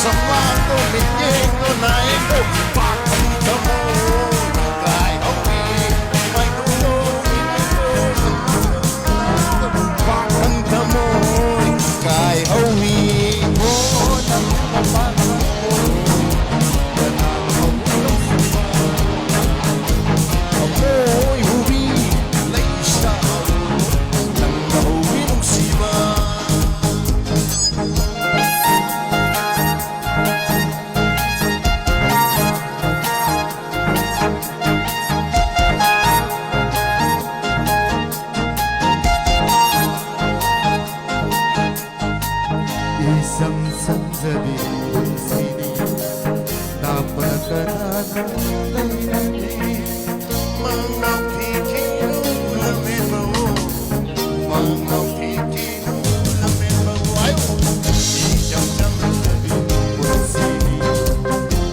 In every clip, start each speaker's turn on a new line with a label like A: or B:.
A: Samato mi chiedo naiko Pakantamo Kai hawi Mai kuno Pakantamo Kai hawi Oh namapakamo Amoy huwi Laisa Nang nahuwi ng siba Isang sandali sini napagkaranan laylanin mga pikinulamin mo mga pikinulamin mo isang sandali sini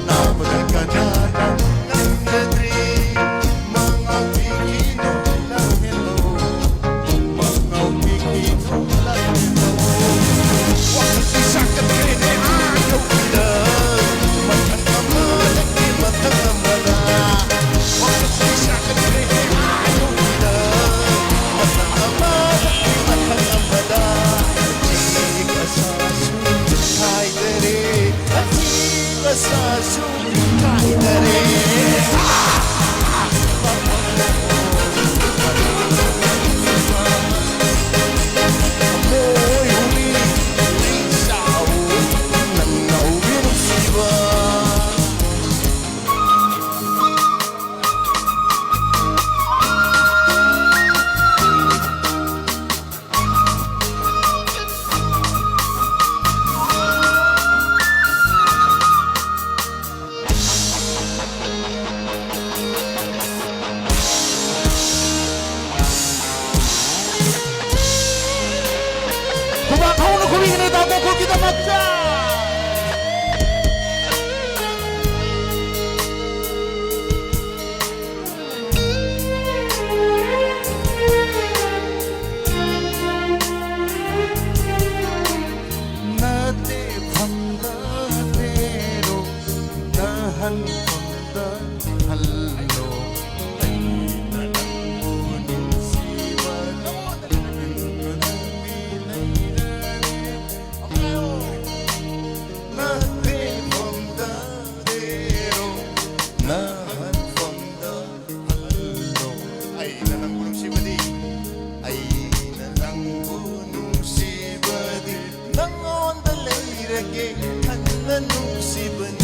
A: napagkaranan laylanin mga pikinulamin mo mga pikinulamin mo Waktu sakit kini aku bilang Makan nama lagi makan nama Waktu sakit kini aku bilang Makan nama lagi makan nama Jika sasu kai dari Jika sasu kai dari Kumakahon ko rin ito ako kung kita magsa Nate panda pero nahan panda hallo ay nanangunin si Nahan from the hello Ay nanangunong si Badi Ay nanangunong si Badi Nangon dalay rage Ang nanong si Badi